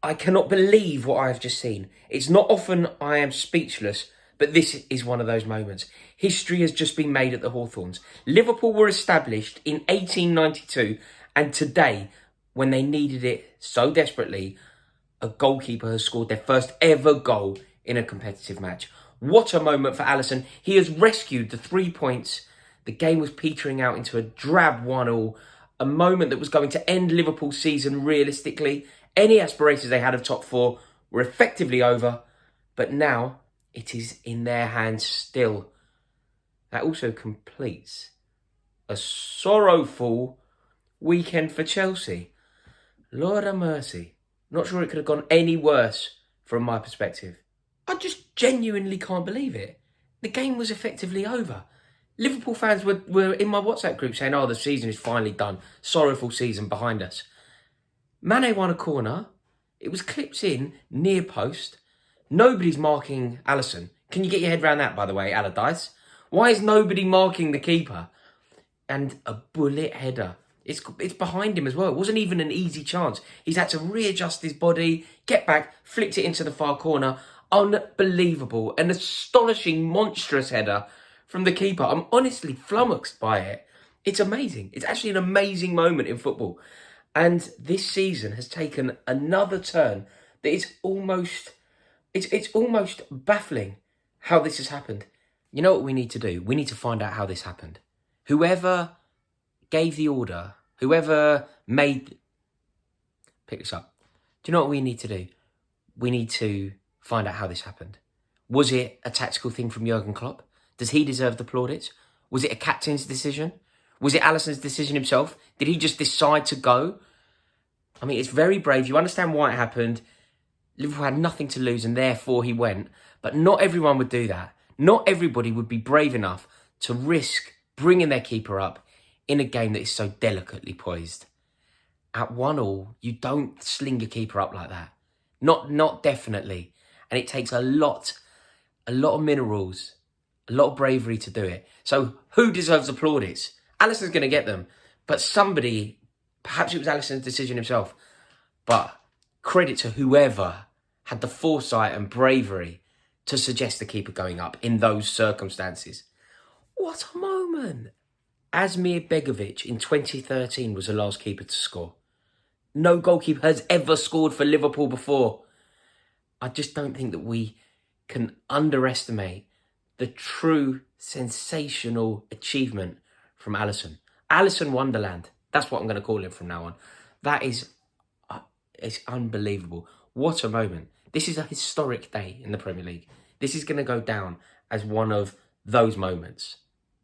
I cannot believe what I have just seen. It's not often I am speechless, but this is one of those moments. History has just been made at the Hawthorns. Liverpool were established in 1892, and today, when they needed it so desperately, a goalkeeper has scored their first ever goal in a competitive match. What a moment for Alisson. He has rescued the 3 points. The game was petering out into a drab 1-1, a moment that was going to end Liverpool's season realistically. Any aspirations they had of top four were effectively over, but now it is in their hands still. That also completes a sorrowful weekend for Chelsea. Lord have mercy. Not sure it could have gone any worse from my perspective. I just genuinely can't believe it. The game was effectively over. Liverpool fans were in my WhatsApp group saying, oh, the season is finally done. Sorrowful season behind us. Mane won a corner. It was clipped in near post. Nobody's marking Alisson. Can you get your head around that, by the way, Allardyce? Why is nobody marking the keeper? And a bullet header. It's behind him as well. It wasn't even an easy chance. He's had to readjust his body, get back, flicked it into the far corner. Unbelievable. An astonishing, monstrous header from the keeper. I'm honestly flummoxed by it. It's amazing. It's actually an amazing moment in football. And this season has taken another turn that is almost... It's almost baffling how this has happened. You know what we need to do? We need to find out how this happened. Whoever gave the order, whoever made... Pick this up. Do you know what we need to do? We need to find out how this happened. Was it a tactical thing from Jurgen Klopp? Does he deserve the plaudits? Was it a captain's decision? Was it Alisson's decision himself? Did he just decide to go? I mean, it's very brave. You understand why it happened. Liverpool had nothing to lose and therefore he went. But not everyone would do that. Not everybody would be brave enough to risk bringing their keeper up in a game that is so delicately poised. At 1-1, you don't sling your keeper up like that. Not definitely. And it takes a lot of minerals, a lot of bravery to do it. So who deserves the plaudits? Alisson's going to get them. But somebody, perhaps it was Alisson's decision himself, but credit to whoever had the foresight and bravery to suggest the keeper going up in those circumstances. What a moment. Asmir Begovic in 2013 was the last keeper to score. No goalkeeper has ever scored for Liverpool before. I just don't think that we can underestimate the true sensational achievement from Alisson. Alisson Wonderland. That's what I'm going to call him from now on. That is it's unbelievable. What a moment. This is a historic day in the Premier League. This is going to go down as one of those moments.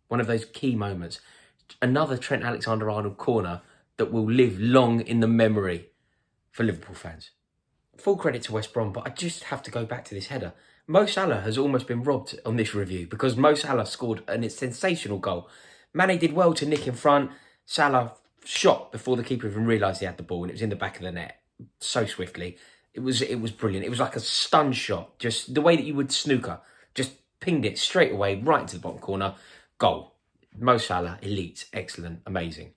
One of those key moments. Another Trent Alexander-Arnold corner that will live long in the memory for Liverpool fans. Full credit to West Brom, but I just have to go back to this header. Mo Salah has almost been robbed on this review because Mo Salah scored a sensational goal. Mane did well to nick in front. Salah shot before the keeper even realised he had the ball and it was in the back of the net so swiftly. It was brilliant. It was like a stun shot, just the way that you would snooker. Just pinged it straight away, right into the bottom corner. Goal. Mo Salah, elite, excellent, amazing.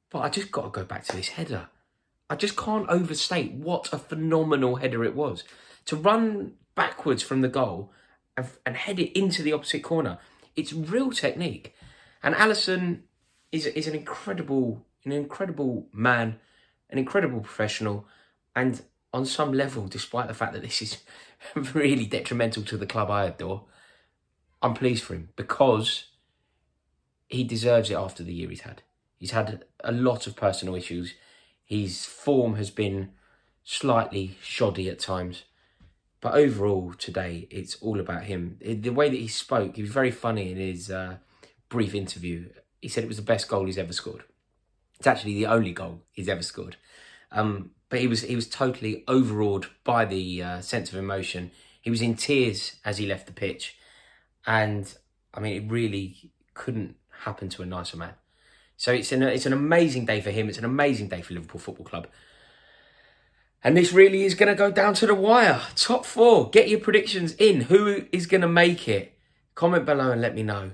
But I just got to go back to this header. I just can't overstate what a phenomenal header it was. To run backwards from the goal and head it into the opposite corner. It's real technique. And Alisson is an incredible man, an incredible professional, and on some level, despite the fact that this is really detrimental to the club I adore, I'm pleased for him because he deserves it after the year he's had. He's had a lot of personal issues. His form has been slightly shoddy at times. But overall, today, it's all about him. The way that he spoke, he was very funny in his brief interview. He said it was the best goal he's ever scored. It's actually the only goal he's ever scored. But he was totally overawed by the sense of emotion. He was in tears as he left the pitch. And, I mean, it really couldn't happen to a nicer man. So it's an amazing day for him. It's an amazing day for Liverpool Football Club. And this really is going to go down to the wire. Top four. Get your predictions in. Who is going to make it? Comment below and let me know.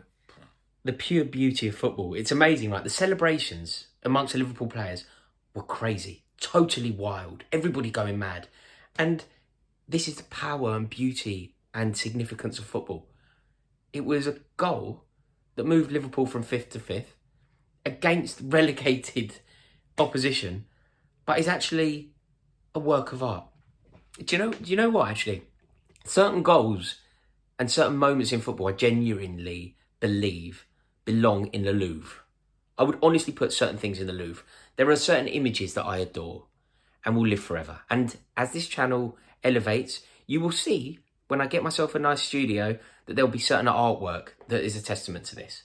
The pure beauty of football. It's amazing, right? The celebrations amongst the Liverpool players were crazy. Totally wild. Everybody going mad. And this is the power and beauty and significance of football. It was a goal that moved Liverpool from 5th to 5th against relegated opposition, but is actually a work of art. Do you know what, actually? Certain goals and certain moments in football I genuinely believe belong in the Louvre. I would honestly put certain things in the Louvre. There are certain images that I adore and will live forever. And as this channel elevates, you will see when I get myself a nice studio that there'll be certain artwork that is a testament to this.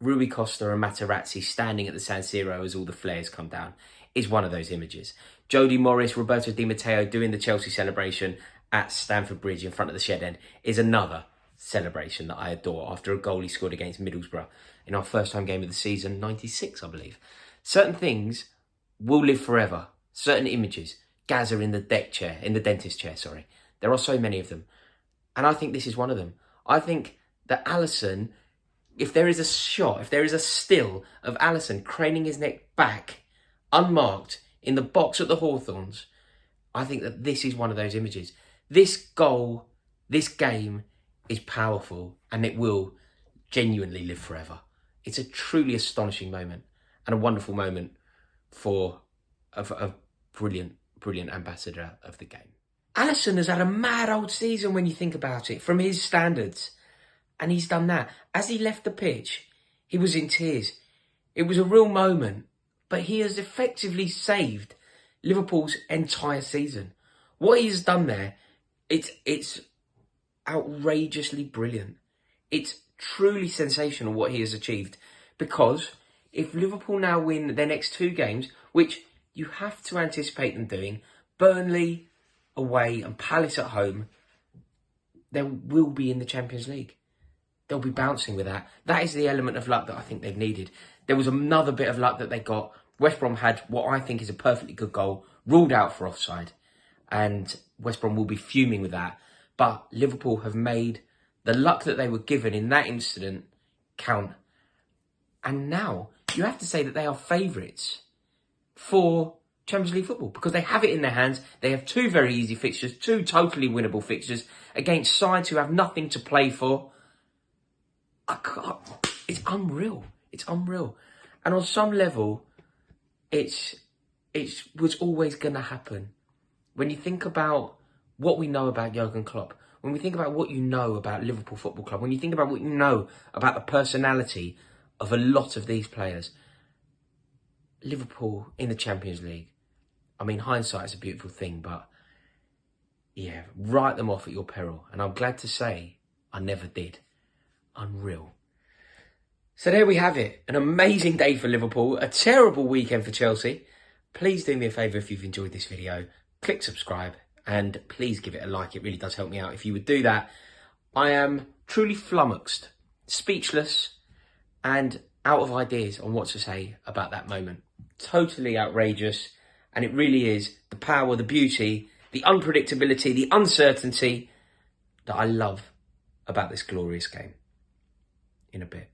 Rui Costa and Materazzi standing at the San Siro as all the flares come down is one of those images. Jody Morris, Roberto Di Matteo doing the Chelsea celebration at Stamford Bridge in front of the shed end is another celebration that I adore after a goal he scored against Middlesbrough in our first home game of the season, 96, I believe. Certain things will live forever. Certain images. Gazza in the dentist chair, sorry. There are so many of them. And I think this is one of them. I think that Alisson, if there is a shot, if there is a still of Alisson craning his neck back, unmarked, in the box at the Hawthorns, I think that this is one of those images. This goal, this game is powerful and it will genuinely live forever. It's a truly astonishing moment and a wonderful moment for a brilliant ambassador of the game. Alisson has had a mad old season when you think about it, from his standards. And he's done that. As he left the pitch, he was in tears. It was a real moment. But he has effectively saved Liverpool's entire season. What he has done there, it's outrageously brilliant. It's truly sensational what he has achieved. Because if Liverpool now win their next 2 games, which you have to anticipate them doing, Burnley away and Palace at home, they will be in the Champions League. They'll be bouncing with that. That is the element of luck that I think they've needed. There was another bit of luck that they got. West Brom had what I think is a perfectly good goal, ruled out for offside. And West Brom will be fuming with that. But Liverpool have made the luck that they were given in that incident count. And now you have to say that they are favourites for Champions League football because they have it in their hands. They have 2 very easy fixtures, 2 totally winnable fixtures against sides who have nothing to play for. It's unreal. It's unreal. And on some level, it was always going to happen. When you think about what we know about Jurgen Klopp, when we think about what you know about Liverpool Football Club, when you think about what you know about the personality of a lot of these players, Liverpool in the Champions League, I mean, hindsight is a beautiful thing, but yeah, write them off at your peril. And I'm glad to say I never did. Unreal. So there we have it. An amazing day for Liverpool. A terrible weekend for Chelsea. Please do me a favour if you've enjoyed this video. Click subscribe and please give it a like. It really does help me out if you would do that. I am truly flummoxed, speechless and out of ideas on what to say about that moment. Totally outrageous. And it really is the power, the beauty, the unpredictability, the uncertainty that I love about this glorious game. In a bit.